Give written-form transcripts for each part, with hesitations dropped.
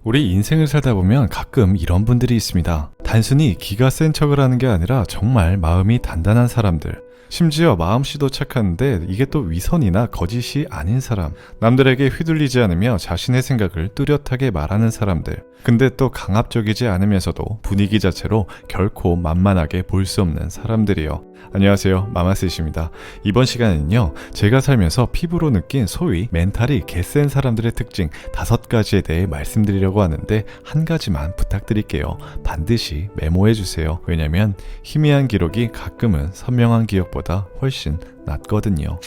우리 인생을 살다 보면 가끔 이런 분들이 있습니다. 단순히 기가 센 척을 하는 게 아니라 정말 마음이 단단한 사람들. 심지어 마음씨도 착한데 이게 또 위선이나 거짓이 아닌 사람. 남들에게 휘둘리지 않으며 자신의 생각을 뚜렷하게 말하는 사람들. 근데 또 강압적이지 않으면서도 분위기 자체로 결코 만만하게 볼 수 없는 사람들이요. 안녕하세요, 마마스입니다. 이번 시간에는요, 제가 살면서 피부로 느낀 소위 멘탈이 개센 사람들의 특징 5가지에 대해 말씀드리려고 하는데 한 가지만 부탁드릴게요. 반드시 메모해주세요. 왜냐면 희미한 기록이 가끔은 선명한 기억보다 훨씬 낫거든요.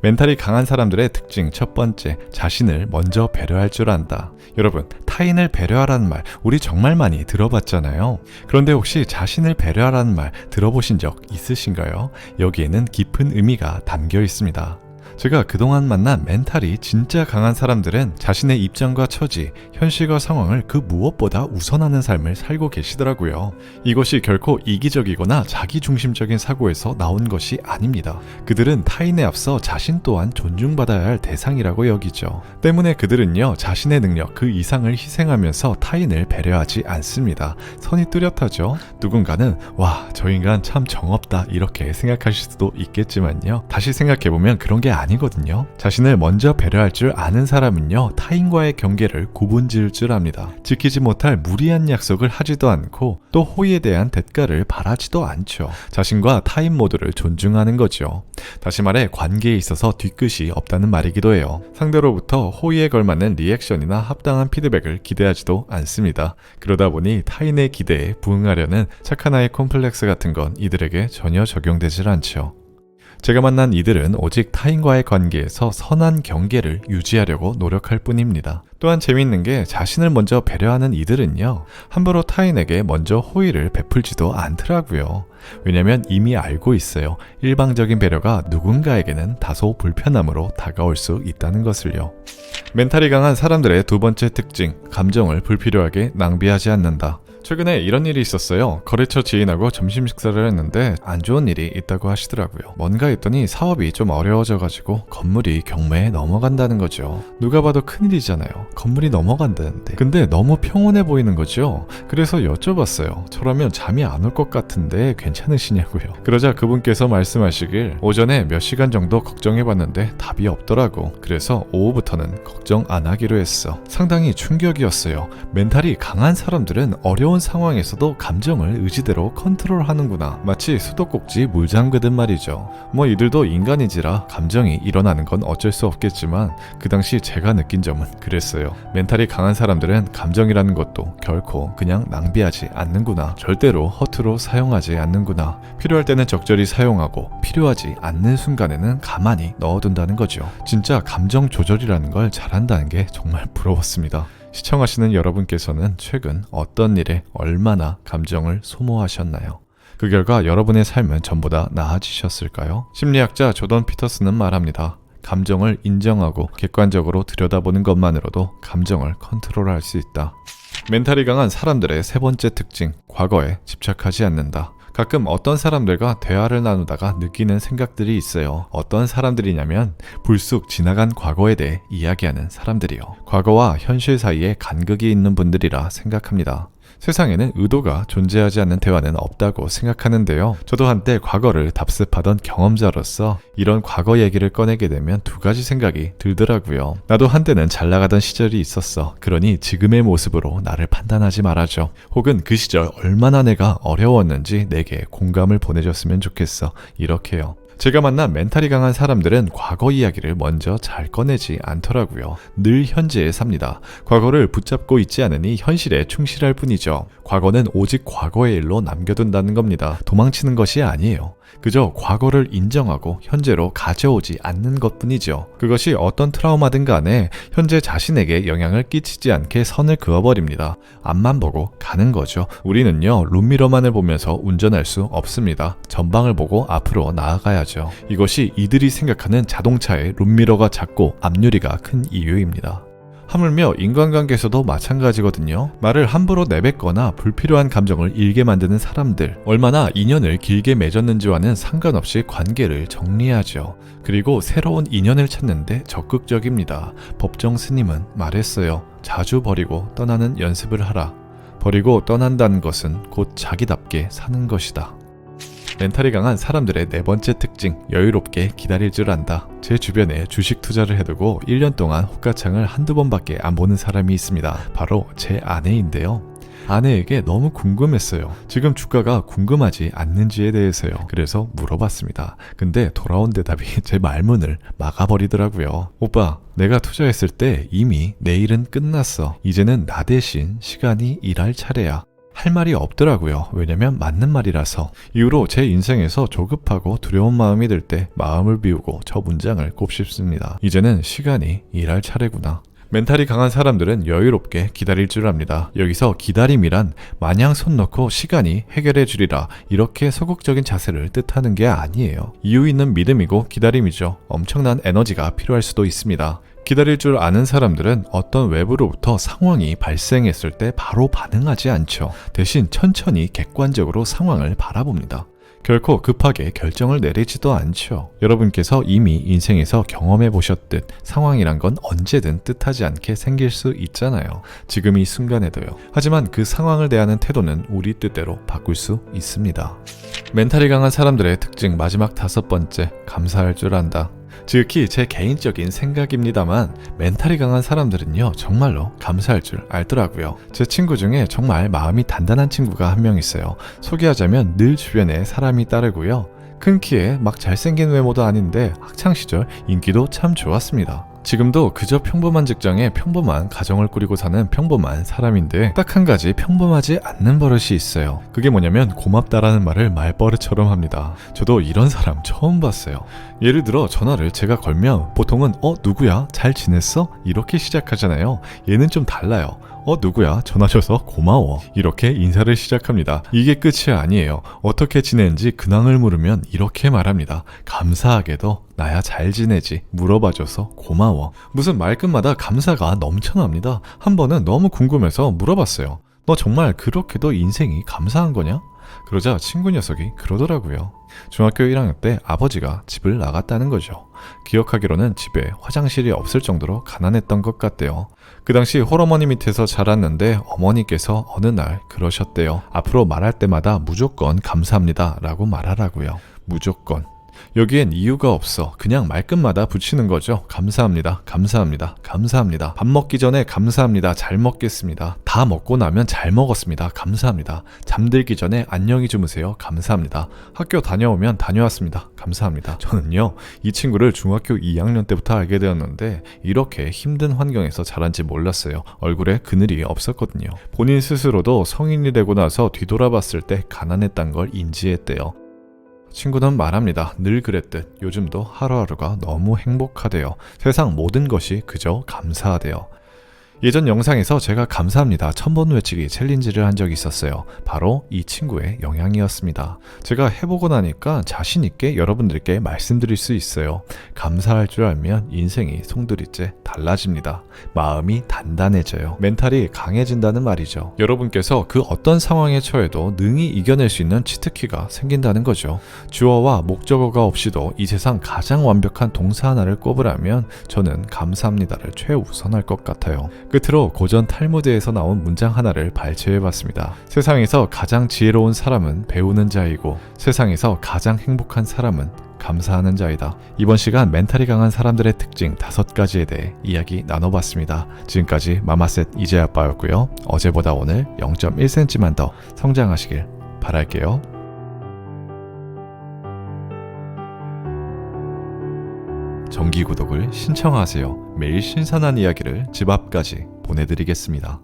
멘탈이 강한 사람들의 특징 첫 번째, 자신을 먼저 배려할 줄 안다. 여러분, 타인을 배려하라는 말 우리 정말 많이 들어봤잖아요. 그런데 혹시 자신을 배려하라는 말 들어보신 적 있으신가요? 여기에는 깊은 의미가 담겨 있습니다. 제가 그동안 만난 멘탈이 진짜 강한 사람들은 자신의 입장과 처지, 현실과 상황을 그 무엇보다 우선하는 삶을 살고 계시더라고요. 이것이 결코 이기적이거나 자기중심적인 사고에서 나온 것이 아닙니다. 그들은 타인에 앞서 자신 또한 존중받아야 할 대상이라고 여기죠. 때문에 그들은요, 자신의 능력 그 이상을 희생하면서 타인을 배려하지 않습니다. 선이 뚜렷하죠? 누군가는 와, 저 인간 참 정없다 이렇게 생각하실 수도 있겠지만요. 다시 생각해보면 그런 게 아니거든요. 자신을 먼저 배려할 줄 아는 사람은요, 타인과의 경계를 구분지을 줄 압니다. 지키지 못할 무리한 약속을 하지도 않고 또 호의에 대한 대가를 바라지도 않죠. 자신과 타인 모두를 존중하는 거죠. 다시 말해 관계에 있어서 뒤끝이 없다는 말이기도 해요. 상대로부터 호의에 걸맞는 리액션이나 합당한 피드백을 기대하지도 않습니다. 그러다 보니 타인의 기대에 부응하려는 착한 아이 콤플렉스 같은 건 이들에게 전혀 적용되질 않죠. 제가 만난 이들은 오직 타인과의 관계에서 선한 경계를 유지하려고 노력할 뿐입니다. 또한 재미있는 게 자신을 먼저 배려하는 이들은요, 함부로 타인에게 먼저 호의를 베풀지도 않더라고요. 왜냐면 이미 알고 있어요. 일방적인 배려가 누군가에게는 다소 불편함으로 다가올 수 있다는 것을요. 멘탈이 강한 사람들의 두 번째 특징, 감정을 불필요하게 낭비하지 않는다. 최근에 이런 일이 있었어요. 거래처 지인하고 점심 식사를 했는데 안 좋은 일이 있다고 하시더라고요. 뭔가 했더니 사업이 좀 어려워져가지고 건물이 경매에 넘어간다는 거죠. 누가 봐도 큰일이잖아요. 건물이 넘어간다는데. 근데 너무 평온해 보이는 거죠. 그래서 여쭤봤어요. 저라면 잠이 안 올 것 같은데 괜찮으시냐고요. 그러자 그분께서 말씀하시길 오전에 몇 시간 정도 걱정해봤는데 답이 없더라고. 그래서 오후부터는 걱정 안 하기로 했어. 상당히 충격이었어요. 멘탈이 강한 사람들은 어려운 상황에서도 감정을 의지대로 컨트롤하는구나. 마치 수도꼭지 물 잠그듯 말이죠. 뭐 이들도 인간이지라 감정이 일어나는 건 어쩔 수 없겠지만 그 당시 제가 느낀 점은 그랬어요. 멘탈이 강한 사람들은 감정이라는 것도 결코 그냥 낭비하지 않는구나. 절대로 허투루 사용하지 않는구나. 필요할 때는 적절히 사용하고 필요하지 않는 순간에는 가만히 넣어둔다는 거죠. 진짜 감정 조절이라는 걸 잘한다는 게 정말 부러웠습니다. 시청하시는 여러분께서는 최근 어떤 일에 얼마나 감정을 소모하셨나요? 그 결과 여러분의 삶은 전부 다 나아지셨을까요? 심리학자 조던 피터슨은 말합니다. 감정을 인정하고 객관적으로 들여다보는 것만으로도 감정을 컨트롤할 수 있다. 멘탈이 강한 사람들의 세 번째 특징, 과거에 집착하지 않는다. 가끔 어떤 사람들과 대화를 나누다가 느끼는 생각들이 있어요. 어떤 사람들이냐면 불쑥 지나간 과거에 대해 이야기하는 사람들이요. 과거와 현실 사이에 간극이 있는 분들이라 생각합니다. 세상에는 의도가 존재하지 않는 대화는 없다고 생각하는데요. 저도 한때 과거를 답습하던 경험자로서 이런 과거 얘기를 꺼내게 되면 두 가지 생각이 들더라고요. 나도 한때는 잘 나가던 시절이 있었어. 그러니 지금의 모습으로 나를 판단하지 말아줘. 혹은 그 시절 얼마나 내가 어려웠는지 내게 공감을 보내줬으면 좋겠어. 이렇게요. 제가 만난 멘탈이 강한 사람들은 과거 이야기를 먼저 잘 꺼내지 않더라고요. 늘 현재에 삽니다. 과거를 붙잡고 있지 않으니 현실에 충실할 뿐이죠. 과거는 오직 과거의 일로 남겨둔다는 겁니다. 도망치는 것이 아니에요. 그저 과거를 인정하고 현재로 가져오지 않는 것뿐이죠. 그것이 어떤 트라우마든 간에 현재 자신에게 영향을 끼치지 않게 선을 그어버립니다. 앞만 보고 가는 거죠. 우리는요, 룸미러만을 보면서 운전할 수 없습니다. 전방을 보고 앞으로 나아가야죠. 이것이 이들이 생각하는 자동차의 룸미러가 작고 앞유리가 큰 이유입니다. 하물며 인간관계에서도 마찬가지거든요. 말을 함부로 내뱉거나 불필요한 감정을 일게 만드는 사람들, 얼마나 인연을 길게 맺었는지와는 상관없이 관계를 정리하죠. 그리고 새로운 인연을 찾는데 적극적입니다. 법정 스님은 말했어요. 자주 버리고 떠나는 연습을 하라. 버리고 떠난다는 것은 곧 자기답게 사는 것이다. 멘탈이 강한 사람들의 네 번째 특징, 여유롭게 기다릴 줄 안다. 제 주변에 주식 투자를 해두고 1년 동안 호가창을 한두 번밖에 안 보는 사람이 있습니다. 바로 제 아내인데요. 아내에게 너무 궁금했어요. 지금 주가가 궁금하지 않는지에 대해서요. 그래서 물어봤습니다. 근데 돌아온 대답이 제 말문을 막아버리더라고요. 오빠, 내가 투자했을 때 이미 내일은 끝났어. 이제는 나 대신 시간이 일할 차례야. 할 말이 없더라고요. 왜냐면 맞는 말이라서. 이후로 제 인생에서 조급하고 두려운 마음이 들 때 마음을 비우고 저 문장을 곱씹습니다. 이제는 시간이 일할 차례구나. 멘탈이 강한 사람들은 여유롭게 기다릴 줄 압니다. 여기서 기다림이란 마냥 손 놓고 시간이 해결해 주리라 이렇게 소극적인 자세를 뜻하는 게 아니에요. 이유 있는 믿음이고 기다림이죠. 엄청난 에너지가 필요할 수도 있습니다. 기다릴 줄 아는 사람들은 어떤 외부로부터 상황이 발생했을 때 바로 반응하지 않죠. 대신 천천히 객관적으로 상황을 바라봅니다. 결코 급하게 결정을 내리지도 않죠. 여러분께서 이미 인생에서 경험해 보셨듯 상황이란 건 언제든 뜻하지 않게 생길 수 있잖아요. 지금 이 순간에도요. 하지만 그 상황을 대하는 태도는 우리 뜻대로 바꿀 수 있습니다. 멘탈이 강한 사람들의 특징 마지막 5번째, 감사할 줄 안다. 지극히 제 개인적인 생각입니다만 멘탈이 강한 사람들은요 정말로 감사할 줄 알더라고요. 제 친구 중에 정말 마음이 단단한 친구가 한 명 있어요. 소개하자면 늘 주변에 사람이 따르고요. 큰 키에 막 잘생긴 외모도 아닌데 학창시절 인기도 참 좋았습니다. 지금도 그저 평범한 직장에 평범한 가정을 꾸리고 사는 평범한 사람인데 딱 한 가지 평범하지 않는 버릇이 있어요. 그게 뭐냐면 고맙다라는 말을 말버릇처럼 합니다. 저도 이런 사람 처음 봤어요. 예를 들어 전화를 제가 걸면 보통은 누구야? 잘 지냈어? 이렇게 시작하잖아요. 얘는 좀 달라요. 누구야? 전화 줘서 고마워. 이렇게 인사를 시작합니다. 이게 끝이 아니에요. 어떻게 지내는지 근황을 물으면 이렇게 말합니다. 감사하게도 나야 잘 지내지. 물어봐줘서 고마워. 무슨 말끝마다 감사가 넘쳐납니다. 한 번은 너무 궁금해서 물어봤어요. 너 정말 그렇게도 인생이 감사한 거냐? 그러자 친구 녀석이 그러더라고요. 중학교 1학년 때 아버지가 집을 나갔다는 거죠. 기억하기로는 집에 화장실이 없을 정도로 가난했던 것 같대요. 그 당시 홀어머니 밑에서 자랐는데 어머니께서 어느 날 그러셨대요. 앞으로 말할 때마다 무조건 감사합니다 라고 말하라고요. 무조건. 여기엔 이유가 없어. 그냥 말끝마다 붙이는 거죠. 감사합니다. 감사합니다. 감사합니다. 밥 먹기 전에 감사합니다. 잘 먹겠습니다. 다 먹고 나면 잘 먹었습니다. 감사합니다. 잠들기 전에 안녕히 주무세요. 감사합니다. 학교 다녀오면 다녀왔습니다. 감사합니다. 저는요, 이 친구를 중학교 2학년 때부터 알게 되었는데 이렇게 힘든 환경에서 자란지 몰랐어요. 얼굴에 그늘이 없었거든요. 본인 스스로도 성인이 되고 나서 뒤돌아봤을 때 가난했단 걸 인지했대요. 친구는 말합니다. 늘 그랬듯 요즘도 하루하루가 너무 행복하대요. 세상 모든 것이 그저 감사하대요. 예전 영상에서 제가 감사합니다 1000번 외치기 챌린지를 한 적이 있었어요. 바로 이 친구의 영향이었습니다. 제가 해보고 나니까 자신있게 여러분들께 말씀드릴 수 있어요. 감사할 줄 알면 인생이 송두리째 달라집니다. 마음이 단단해져요. 멘탈이 강해진다는 말이죠. 여러분께서 그 어떤 상황에 처해도 능히 이겨낼 수 있는 치트키가 생긴다는 거죠. 주어와 목적어가 없이도 이 세상 가장 완벽한 동사 하나를 꼽으라면 저는 감사합니다를 최우선할 것 같아요. 끝으로 고전 탈무드에서 나온 문장 하나를 발췌해봤습니다. 세상에서 가장 지혜로운 사람은 배우는 자이고 세상에서 가장 행복한 사람은 감사하는 자이다. 이번 시간 멘탈이 강한 사람들의 특징 5가지에 대해 이야기 나눠봤습니다. 지금까지 마마셋 이재아빠였고요. 어제보다 오늘 0.1cm만 더 성장하시길 바랄게요. 정기 구독을 신청하세요. 매일 신선한 이야기를 집 앞까지 보내드리겠습니다.